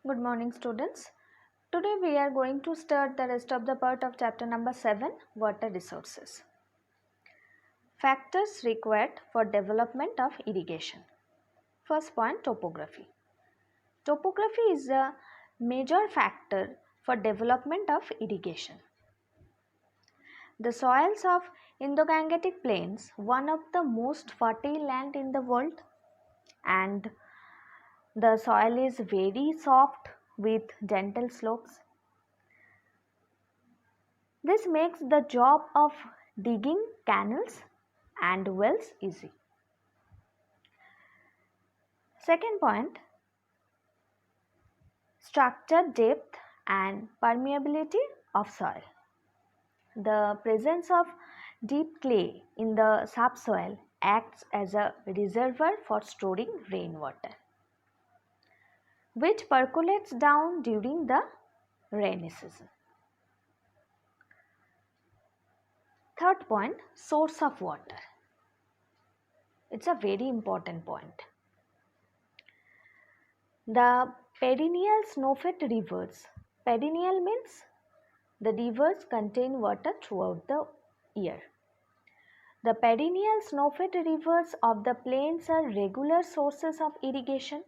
Good morning students. Today we are going to start the rest of the part of chapter number 7, water resources. Factors required for development of irrigation. First point, topography. Topography is a major factor for development of irrigation. The soils of Indo-Gangetic plains, one of the most fertile land in the world, and the soil is very soft with gentle slopes. This makes the job of digging canals and wells easy. Second point, structure, depth and permeability of soil. The presence of deep clay in the subsoil acts as a reservoir for storing rainwater, which percolates down during the rainy season. Third point, source of water. It's a very important point. The perennial snow-fed rivers. Perennial means the rivers contain water throughout the year. The perennial snow-fed rivers of the plains are regular sources of irrigation.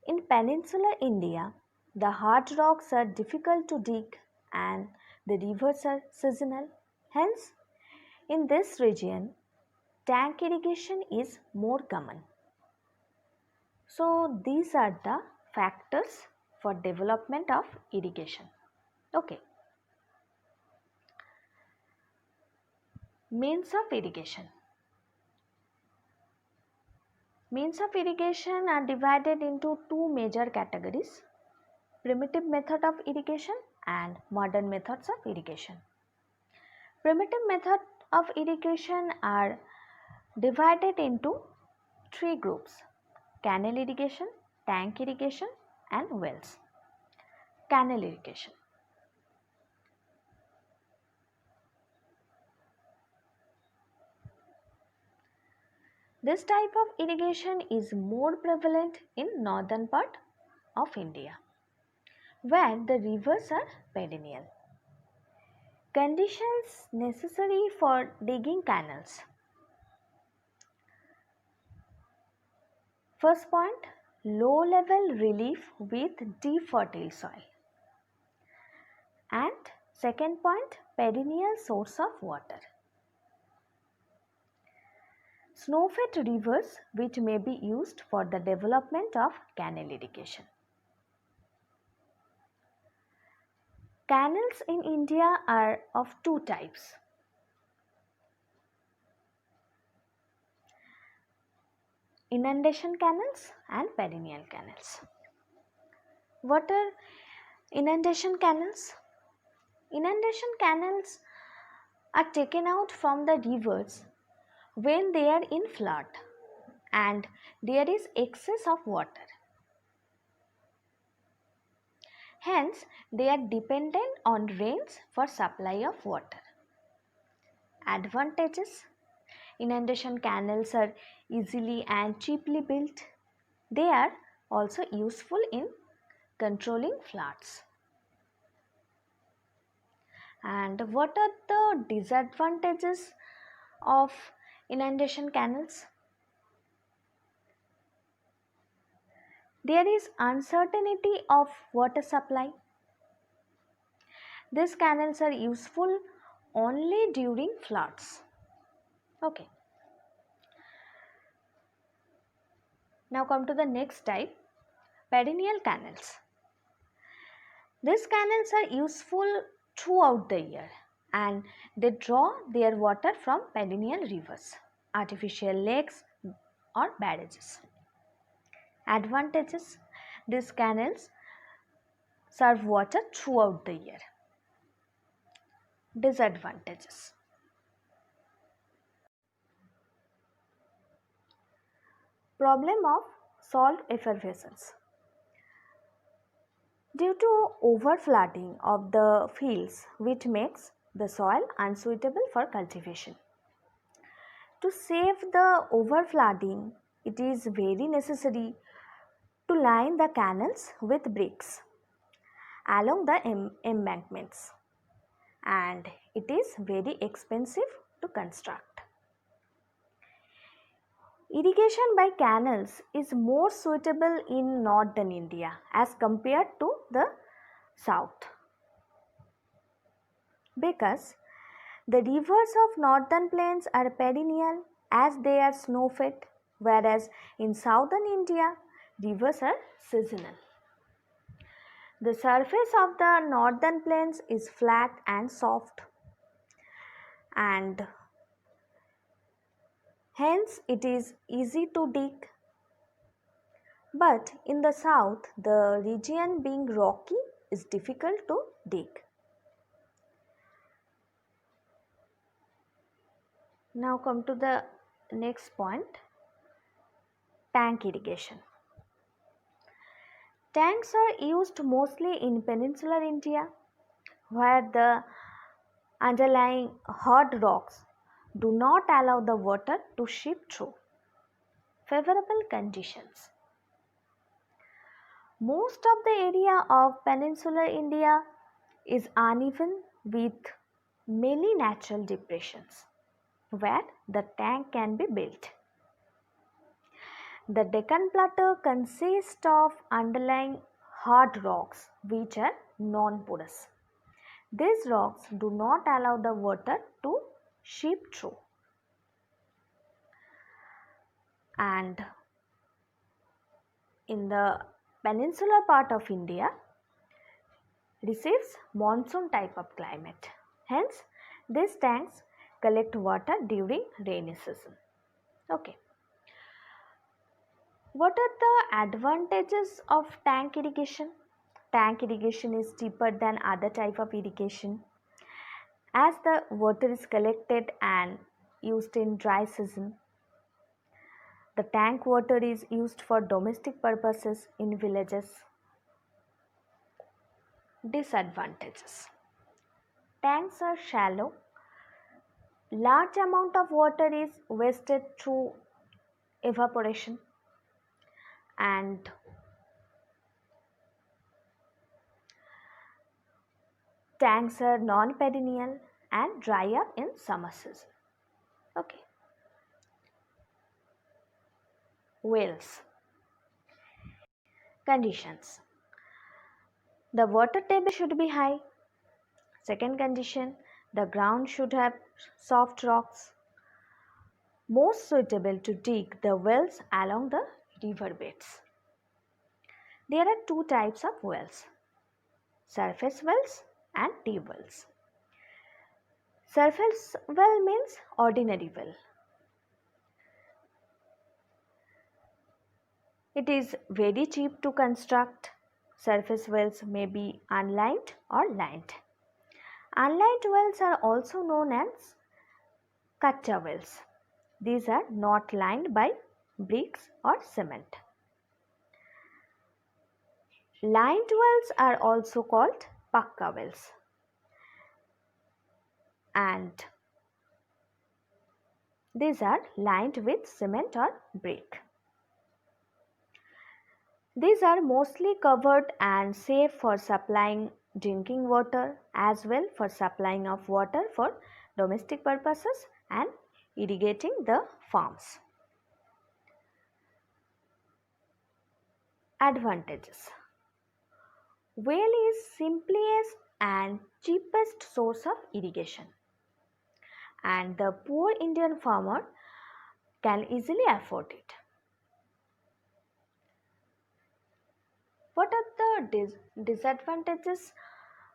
In peninsular India, the hard rocks are difficult to dig and the rivers are seasonal. Hence, in this region, tank irrigation is more common. So, these are the factors for development of irrigation. Okay. Means of irrigation. Means of irrigation are divided into two major categories: primitive method of irrigation and modern methods of irrigation. Primitive method of irrigation are divided into three groups: canal irrigation, tank irrigation and wells. Canal irrigation. This type of irrigation is more prevalent in northern part of India, where the rivers are perennial. Conditions necessary for digging canals. First point, low level relief with deep fertile soil. And second point, perennial source of water. Snow-fed rivers which may be used for the development of canal irrigation. Canals in India are of two types. Inundation canals and perennial canals. What are inundation canals? Inundation canals are taken out from the rivers when they are in flood and there is excess of water. Hence, they are dependent on rains for supply of water. Advantages: inundation canals are easily and cheaply built. They are also useful in controlling floods. And what are the disadvantages of inundation canals? There is uncertainty of water supply. These canals are useful only during floods. Okay. Now come to the next type, perennial canals. These canals are useful throughout the year and they draw their water from perennial rivers, artificial lakes or barrages. Advantages: these canals serve water throughout the year. Disadvantages: problem of salt effervescence. Due to overflooding of the fields, which makes the soil unsuitable for cultivation. To save the overflooding, it is very necessary to line the canals with bricks along the embankments, and it is very expensive to construct. Irrigation by canals is more suitable in northern India as compared to the south, because the rivers of northern plains are perennial as they are snow fed, whereas in southern India rivers are seasonal. The surface of the northern plains is flat and soft, and hence it is easy to dig. But in the south, the region being rocky is difficult to dig. Now come to the next point, tank irrigation. Tanks are used mostly in peninsular India, where the underlying hard rocks do not allow the water to seep through. Favorable conditions. Most of the area of peninsular India is uneven with many natural depressions where the tank can be built. The Deccan Plateau consists of underlying hard rocks which are non-porous. These rocks do not allow the water to seep through, and in the peninsular part of India receives monsoon type of climate. Hence, these tanks collect water during rainy season. Okay. What are the advantages of tank irrigation? Tank irrigation is cheaper than other type of irrigation, as the water is collected and used in dry season. The tank water is used for domestic purposes in villages. Disadvantages. Tanks are shallow. Large amount of water is wasted through evaporation, and tanks are non-perennial and dry up in summer season. Okay. Wells. Conditions. The water table should be high. Second condition, the ground should have soft rocks. Most suitable to dig the wells along the river beds. There are two types of wells, surface wells and tube wells. Surface well means ordinary well. It is very cheap to construct. Surface wells may be unlined or lined. Unlined wells are also known as kacha wells. These are not lined by bricks or cement. Lined wells are also called pakka wells, and these are lined with cement or brick. These are mostly covered and safe for supplying drinking water as well for supplying of water for domestic purposes and irrigating the farms. Advantages. Well is simplest and cheapest source of irrigation, and the poor Indian farmer can easily afford it. What are the disadvantages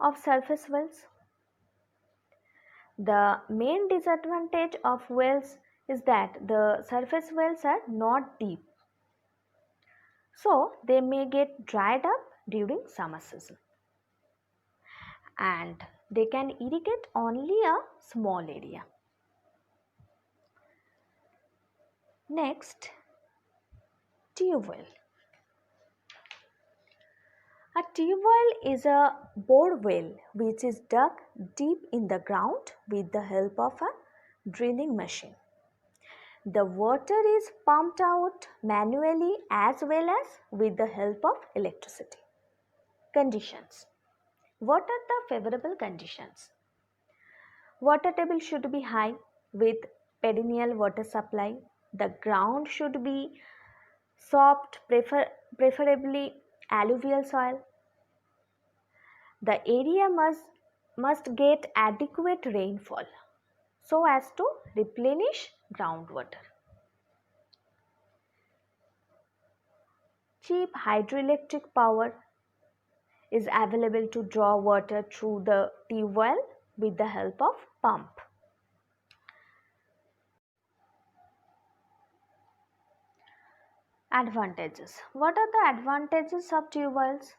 of surface wells? The main disadvantage of wells is that the surface wells are not deep, so they may get dried up during summer season, and they can irrigate only a small area. Next, tube well. A tube well is a bore well which is dug deep in the ground with the help of a drilling machine. The water is pumped out manually as well as with the help of electricity. Conditions. What are the favorable conditions? Water table should be high with perennial water supply. The ground should be soft, preferably alluvial soil. The area must get adequate rainfall so as to replenish groundwater. Cheap hydroelectric power is available to draw water through the tube well with the help of pump. Advantages. What are the advantages of tube wells?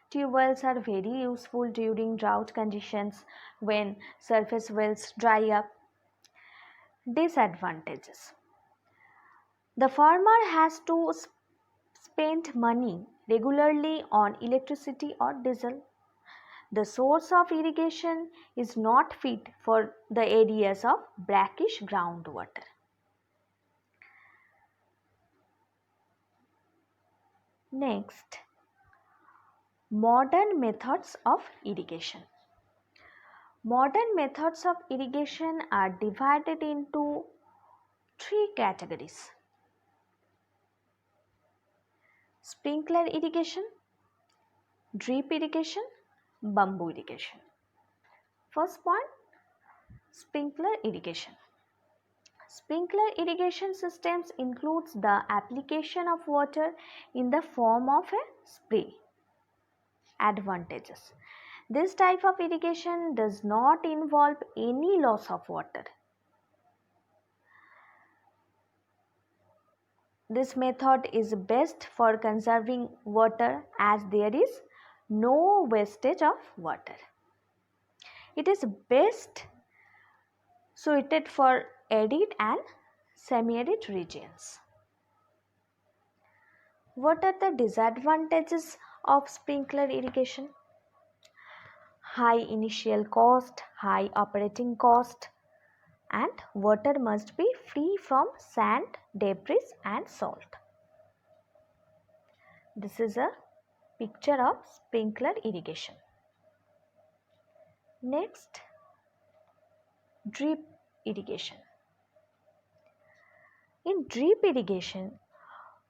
Tube wells are very useful during drought conditions when surface wells dry up. Disadvantages. The farmer has to spend money regularly on electricity or diesel. The source of irrigation is not fit for the areas of brackish groundwater. Next, modern methods of irrigation. Modern methods of irrigation are divided into three categories: sprinkler irrigation, drip irrigation, bamboo irrigation. First point, sprinkler irrigation. Sprinkler irrigation systems includes the application of water in the form of a spray. Advantages. This type of irrigation does not involve any loss of water. This method is best for conserving water as there is no wastage of water. It is best suited for arid and semi-arid regions. What are the disadvantages of sprinkler irrigation? High initial cost, high operating cost, and water must be free from sand, debris and salt. This is a picture of sprinkler irrigation. Next, drip irrigation. In drip irrigation,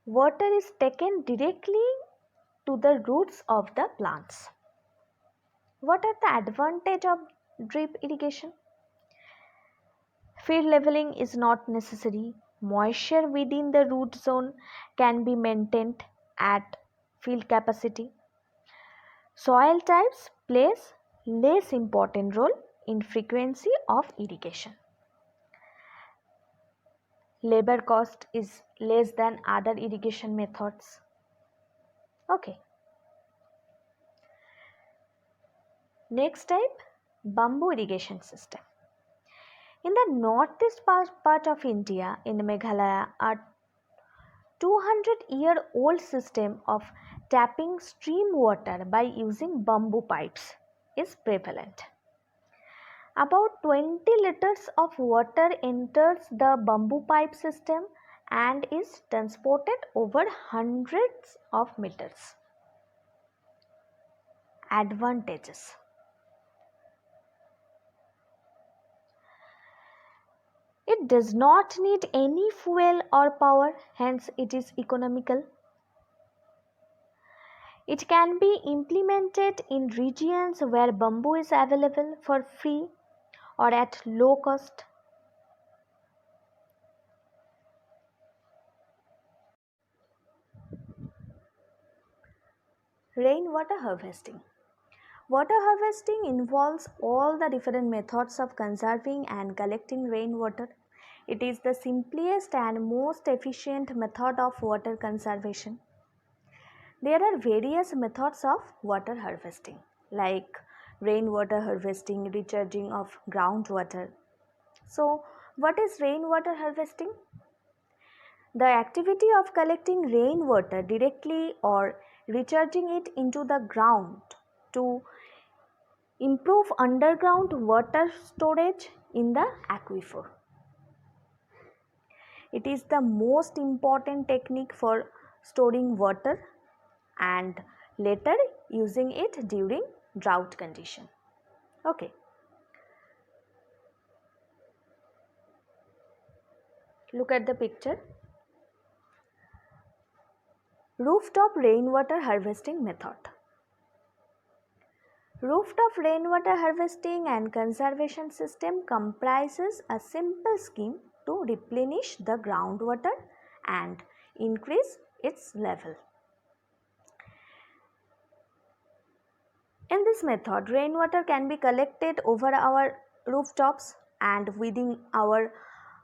water is taken directly to the roots of the plants. What are the advantages of drip irrigation? Field leveling is not necessary. Moisture within the root zone can be maintained at field capacity. Soil types plays less important role in frequency of irrigation. Labor cost is less than other irrigation methods. Okay. Next type, bamboo irrigation system. In the northeast part of India, in Meghalaya, a 200-year-old system of tapping stream water by using bamboo pipes is prevalent. About 20 liters of water enters the bamboo pipe system and is transported over hundreds of meters. Advantages. It does not need any fuel or power, hence it is economical. It can be implemented in regions where bamboo is available for free or at low cost. Rainwater harvesting. Water harvesting involves all the different methods of conserving and collecting rainwater. It is the simplest and most efficient method of water conservation. There are various methods of water harvesting like rainwater harvesting, recharging of groundwater. So, what is rainwater harvesting? The activity of collecting rainwater directly or recharging it into the ground to improve underground water storage in the aquifer. It is the most important technique for storing water and later using it during drought condition. Okay. Look at the picture. Rooftop rainwater harvesting method. Rooftop rainwater harvesting and conservation system comprises a simple scheme to replenish the groundwater and increase its level. In this method, rainwater can be collected over our rooftops and within our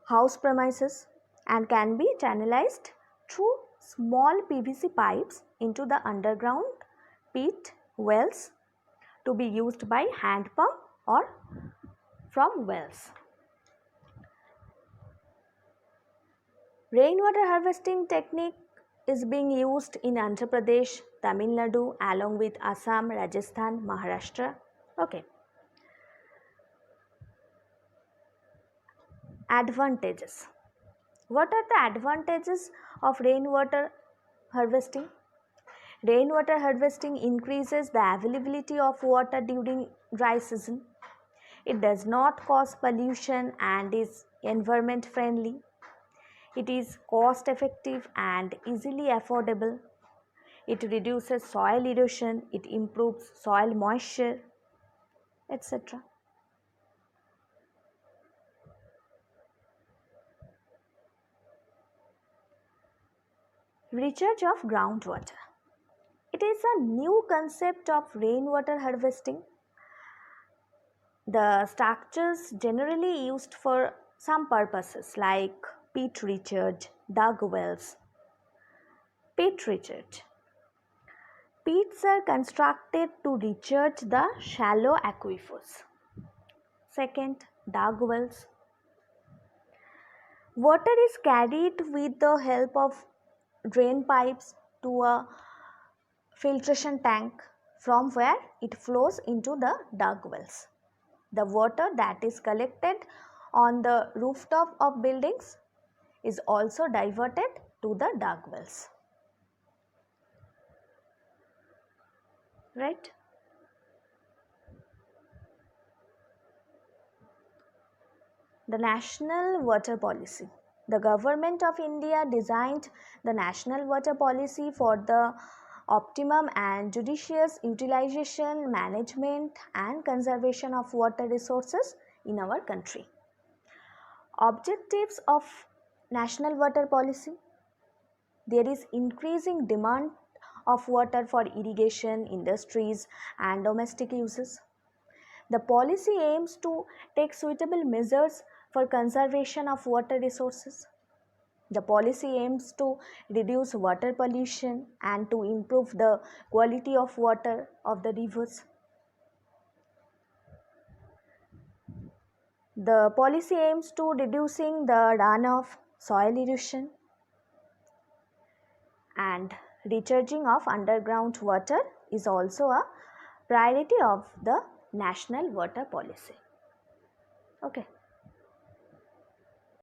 house premises and can be channelized through small PVC pipes into the underground pit wells to be used by hand pump or from wells. Rainwater harvesting technique is being used in Andhra Pradesh, Tamil Nadu along with Assam, Rajasthan, Maharashtra. Okay. Advantages. What are the advantages of rainwater harvesting? Rainwater harvesting increases the availability of water during dry season. It does not cause pollution and is environment friendly. It is cost effective and easily affordable. It reduces soil erosion, it improves soil moisture, etc. Recharge of groundwater. It is a new concept of rainwater harvesting. The structures generally used for some purposes like pit recharge, dug wells. Pit recharge. Pits are constructed to recharge the shallow aquifers. Second, dug wells. Water is carried with the help of drain pipes to a filtration tank from where it flows into the dug wells. The water that is collected on the rooftop of buildings is also diverted to the dug wells. Right? The National Water Policy. The Government of India designed the National Water Policy for the optimum and judicious utilization, management and conservation of water resources in our country. Objectives of National Water Policy. There is increasing demand of water for irrigation, industries and domestic uses. The policy aims to take suitable measures for conservation of water resources. The policy aims to reduce water pollution and to improve the quality of water of the rivers. The policy aims to reducing the runoff, soil erosion and recharging of underground water is also a priority of the National Water Policy. Okay.